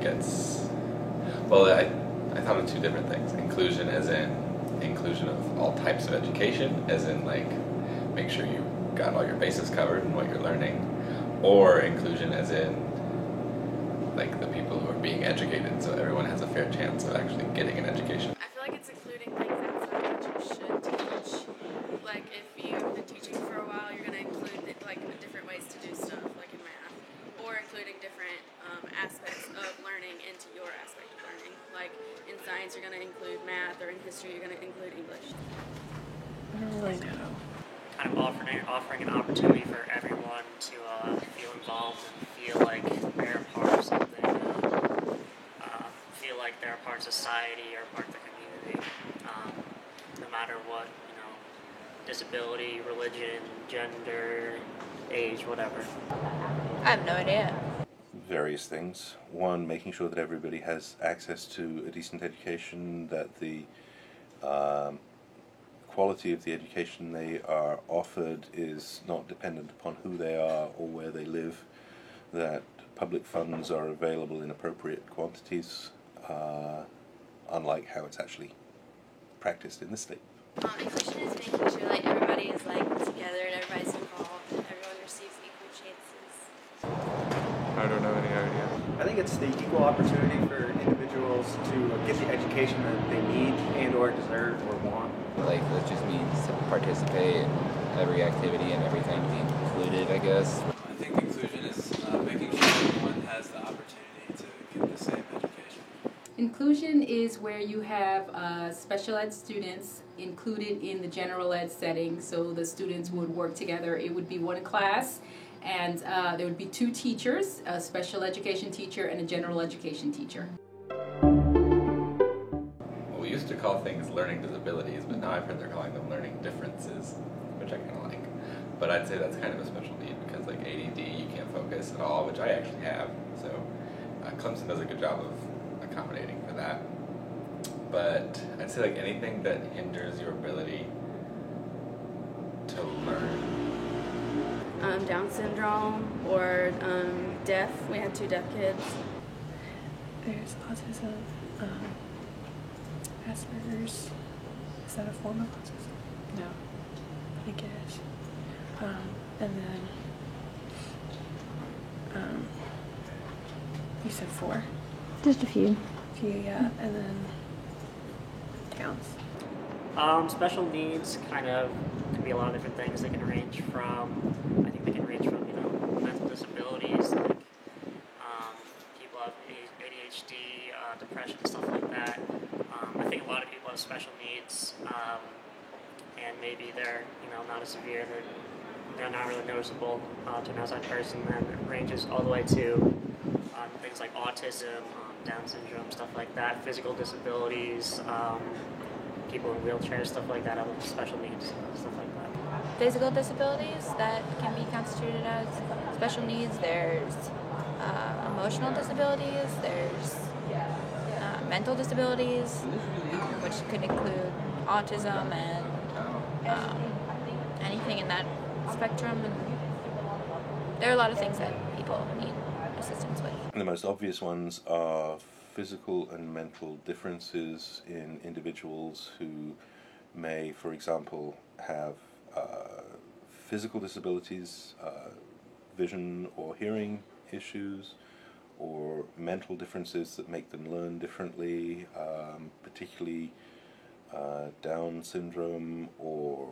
gets, well, I thought of two different things. Inclusion as in inclusion of all types of education, as in like make sure you got all your bases covered and what you're learning, or inclusion as in like the people who are being educated, so everyone has a fair chance of actually getting an education. I feel like it's including things outside that you should teach. Like if you've been teaching for a while, you're going to include like different ways to do stuff, like in math, or including different aspects of learning into your aspect of learning. Like in science, you're going to include math, or in history, you're going to include English. I don't really know. Kind of offering an opportunity for everyone to feel involved and feel like they're a part of something, feel like they're a part of society or part of the community, no matter what, disability, religion, gender, age, whatever. I have no idea. Various things. One, making sure that everybody has access to a decent education, that the quality of the education they are offered is not dependent upon who they are or where they live, that public funds are available in appropriate quantities, unlike how it's actually practiced in the state. Inclusion is making sure like everybody is like together and everybody's involved and everyone receives equal chances. I don't have any idea. I think it's the equal opportunity for individuals to get the education that they need and or deserve or want. Like, that just means to participate in every activity and everything being included, I guess. I think inclusion is making sure everyone has the opportunity to get the same education. Inclusion is where you have special ed students included in the general ed setting, so the students would work together. It would be one class, and there would be two teachers, a special education teacher and a general education teacher. We used to call things learning disabilities, but now I've heard they're calling them learning differences, which I kind of like. But I'd say that's kind of a special need because like ADD, you can't focus at all, which I actually have. So Clemson does a good job of accommodating for that. But I'd say like anything that hinders your ability to learn. Down syndrome or deaf. We had 2 deaf kids. There's autism, Asperger's. Is that a form of autism? No, I think it is. And then, you said 4? Just a few. Yeah, and then Downs. Special needs kind of can be a lot of different things. They can range from, mental disabilities, like people have ADHD, depression, stuff like that. I think a lot of people have special needs, and maybe they're, not as severe, they're not really noticeable to an outside person, and it ranges all the way to things like autism, Down syndrome, stuff like that, physical disabilities, people in wheelchairs, stuff like that, have special needs, stuff like that. Physical disabilities that can be constituted as special needs. There's emotional disabilities. There's mental disabilities, which could include autism and anything in that spectrum. And there are a lot of things that people need assistance with. And the most obvious ones are physical and mental differences in individuals who may, for example, have physical disabilities, vision or hearing issues, or mental differences that make them learn differently, particularly Down syndrome or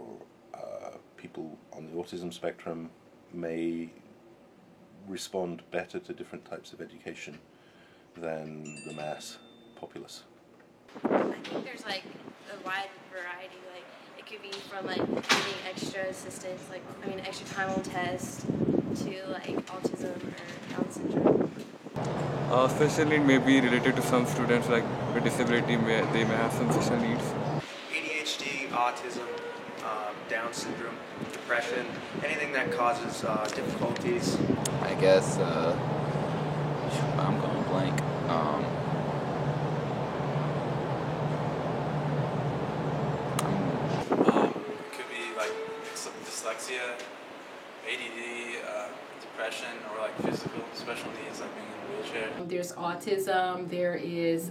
people on the autism spectrum may respond better to different types of education than the mass populace. I think there's like a wide variety. Like it could be from like needing extra assistance, extra time on test, to like autism or Down syndrome. Special need may be related to some students, like with disability, they may have some special needs. ADHD, autism, Down syndrome, depression, anything that causes difficulties. I guess, I'm going blank. It could be like dyslexia, ADD, depression or like physical special needs, like being in a wheelchair? There's autism, there is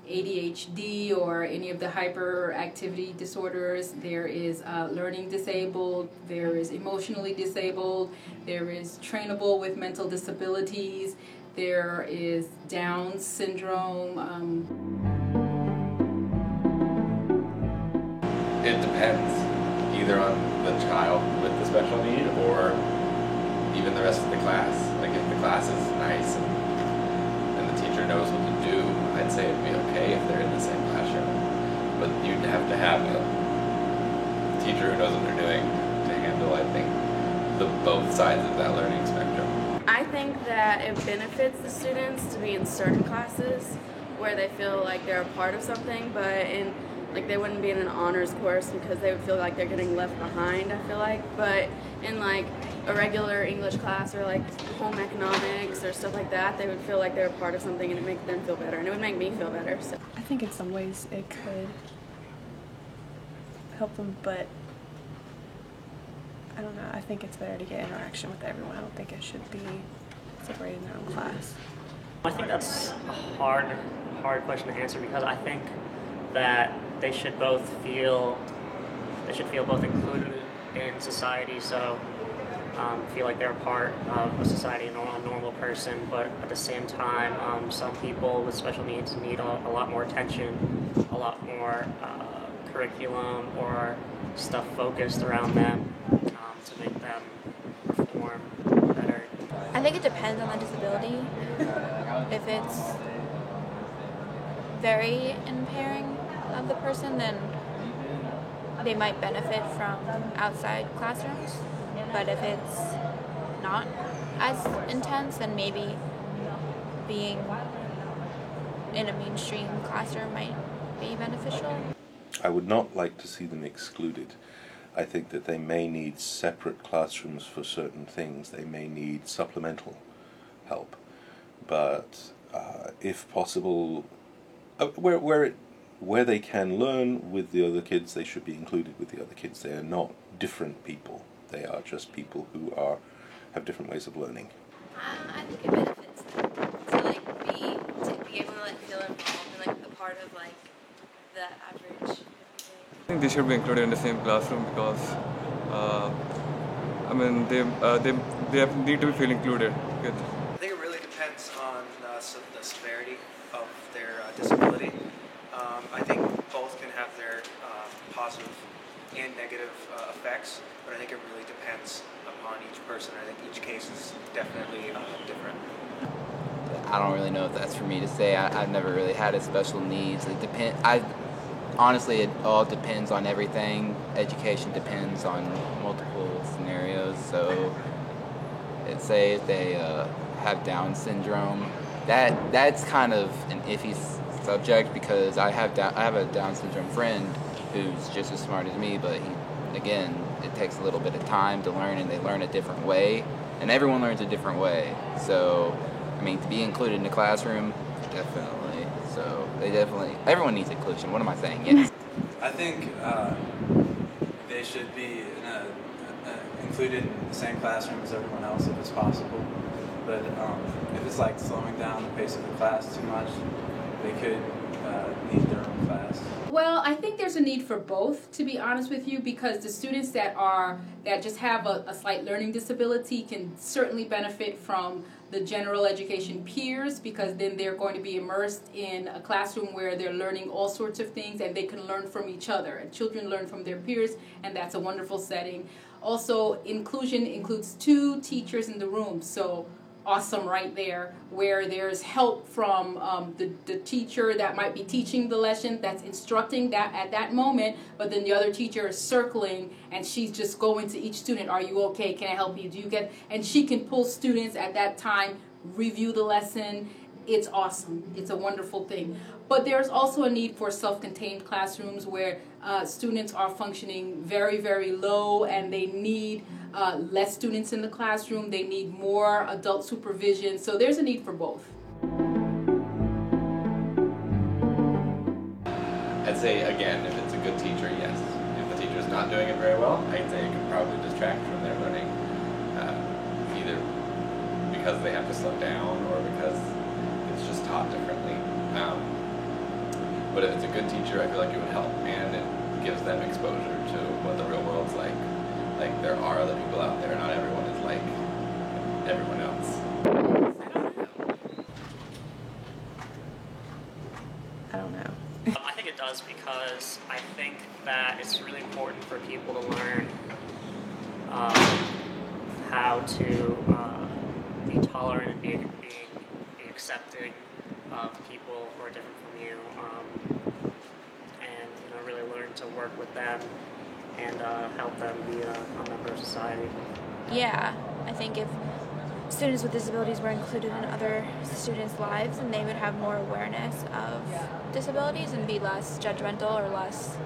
ADHD or any of the hyperactivity disorders, there is learning disabled, there is emotionally disabled, there is trainable with mental disabilities, there is Down syndrome. It depends, either on the child with the special need or even the rest of the class. Like if the class is nice and the teacher knows what to do, I'd say it'd be okay if they're in the same classroom. But you'd have to have a teacher who knows what they're doing to handle, I think, both sides of that learning spectrum. I think that it benefits the students to be in certain classes where they feel like they're a part of something, but they wouldn't be in an honors course because they would feel like they're getting left behind, I feel like. But in like a regular English class or like home economics or stuff like that, they would feel like they're a part of something and it would make them feel better, and it would make me feel better. So I think in some ways it could help them, but I don't know. I think it's better to get interaction with everyone. I don't think it should be separated in their own class. I think that's a hard question to answer, because I think that they should both feel both included in society, so feel like they're a part of a society and a normal person, but at the same time, some people with special needs need a lot more attention, a lot more curriculum or stuff focused around them to make them perform better. I think it depends on the disability. If it's very impairing of the person, then they might benefit from outside classrooms. But if it's not as intense, then maybe being in a mainstream classroom might be beneficial. I would not like to see them excluded. I think that they may need separate classrooms for certain things. They may need supplemental help. But if possible, where they can learn with the other kids, they should be included with the other kids. They are not different people. They are just people who have different ways of learning. I think it benefits them to be able to feel involved and a part of the average. I think they should be included in the same classroom because they need to be feel included. Good. I think it really depends on the severity of their disability. I think both can have their positive and negative effects, but I think it really depends upon each person. I think each case is definitely different. I don't really know if that's for me to say. I've never really had a special needs. Honestly, it all depends on everything. Education depends on multiple scenarios. So, say if they have Down syndrome, that's kind of an iffy subject, because I have a Down syndrome friend who's just as smart as me, but it takes a little bit of time to learn, and they learn a different way, and everyone learns a different way. So, to be included in the classroom, definitely. So everyone needs inclusion. What am I saying? Yes. I think they should be included in the same classroom as everyone else if it's possible. But if it's slowing down the pace of the class too much, they could need their own class. Well, I think there's a need for both, to be honest with you, because the students that just have a slight learning disability can certainly benefit from the general education peers, because then they're going to be immersed in a classroom where they're learning all sorts of things and they can learn from each other. And children learn from their peers, and that's a wonderful setting. Also, inclusion includes 2 teachers in the room, so awesome right there, where there's help from the teacher that might be teaching the lesson, that's instructing that at that moment, but then the other teacher is circling and she's just going to each student, are you okay, can I help you, do you get, and she can pull students at that time, review the lesson. It's awesome. It's a wonderful thing. But there's also a need for self-contained classrooms where students are functioning very, very low, and they need less students in the classroom. They need more adult supervision. So there's a need for both. I'd say, again, if it's a good teacher, yes. If the teacher's not doing it very well, I'd say it could probably distract from their learning. because they have to slow down or because it's just taught differently. But if it's a good teacher, I feel like it would help, and it gives them exposure to what the real world's like. Like, there are other people out there, not everyone is like everyone else. I don't know. I think it does because I think that it's really important for people to learn how to be tolerant and be accepting of people who are different from you, and really learn to work with them and help them be a member of society. Yeah, I think if students with disabilities were included in other students' lives, and they would have more awareness of disabilities and be less judgmental or less,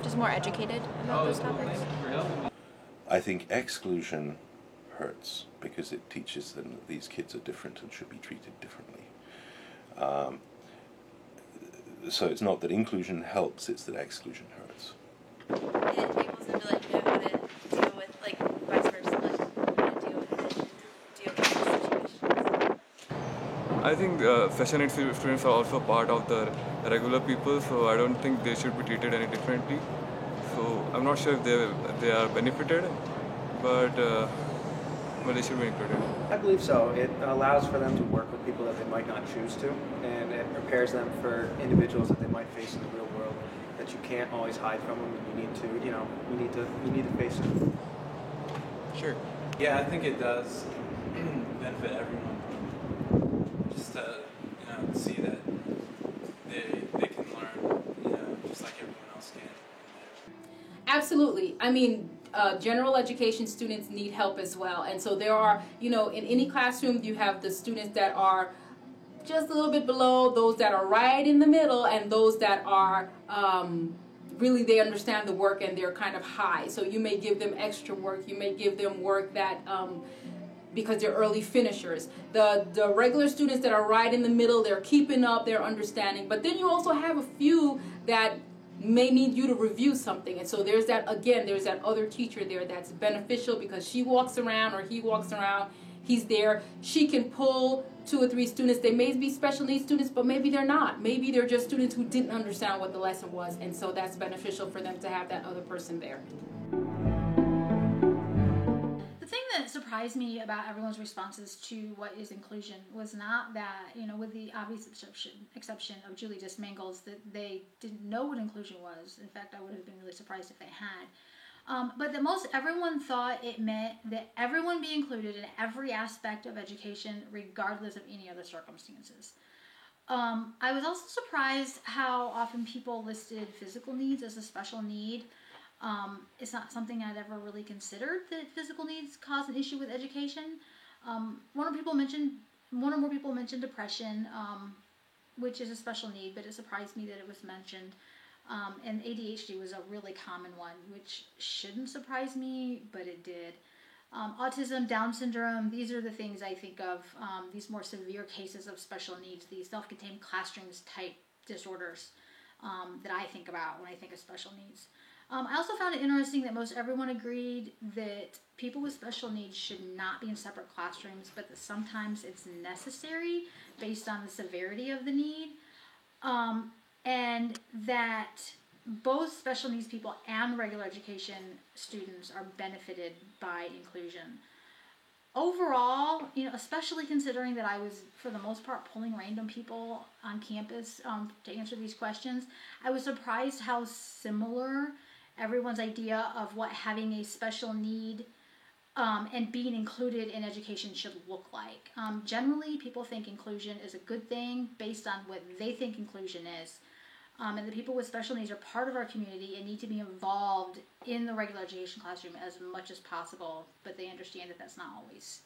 just more educated about those topics. I think exclusion hurts because it teaches them that these kids are different and should be treated differently. So it's not that inclusion helps, it's that exclusion hurts. It enables them to know how to deal with, vice versa, how to deal with it and deal with these situations. I think special needs students are also part of the regular people, so I don't think they should be treated any differently. So I'm not sure if they are benefited, but they should be included. I believe so. It allows for them to work with people that they might not choose to, and it prepares them for individuals that they might face in the real world that you can't always hide from them, and you need to face them. Sure. Yeah, I think it does benefit everyone. Just to see that they can learn, just like everyone else can. Absolutely. I mean, general education students need help as well. And so there are, in any classroom, you have the students that are just a little bit below, those that are right in the middle, and those that are really, they understand the work and they're kind of high. So you may give them extra work. You may give them work that, because they're early finishers. The regular students that are right in the middle, they're keeping up, they're understanding. But then you also have a few that may need you to review something, and so there's that other teacher there that's beneficial because she walks around or he walks around, he's there, she can pull 2 or 3 students. They may be special needs students, but maybe they're not. Maybe they're just students who didn't understand what the lesson was, and so that's beneficial for them to have that other person there. The thing that surprised me about everyone's responses to what is inclusion was not that, with the obvious exception of Julie Dismangles, that they didn't know what inclusion was. In fact, I would have been really surprised if they had. But that most everyone thought it meant that everyone be included in every aspect of education, regardless of any other circumstances. I was also surprised how often people listed physical needs as a special need. It's not something I'd ever really considered, that physical needs cause an issue with education. One or more people mentioned depression, which is a special need, but it surprised me that it was mentioned. And ADHD was a really common one, which shouldn't surprise me, but it did. Autism, Down syndrome, these are the things I think of, these more severe cases of special needs, these self-contained classrooms type disorders that I think about when I think of special needs. I also found it interesting that most everyone agreed that people with special needs should not be in separate classrooms, but that sometimes it's necessary based on the severity of the need, and that both special needs people and regular education students are benefited by inclusion. Overall, especially considering that I was, for the most part, pulling random people on campus to answer these questions, I was surprised how similar everyone's idea of what having a special need and being included in education should look like. Generally, people think inclusion is a good thing based on what they think inclusion is. And the people with special needs are part of our community and need to be involved in the regular education classroom as much as possible, but they understand that that's not always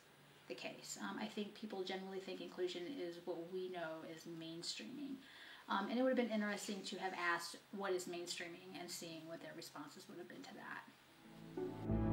the case. I think people generally think inclusion is what we know as mainstreaming. And it would have been interesting to have asked what is mainstreaming and seeing what their responses would have been to that.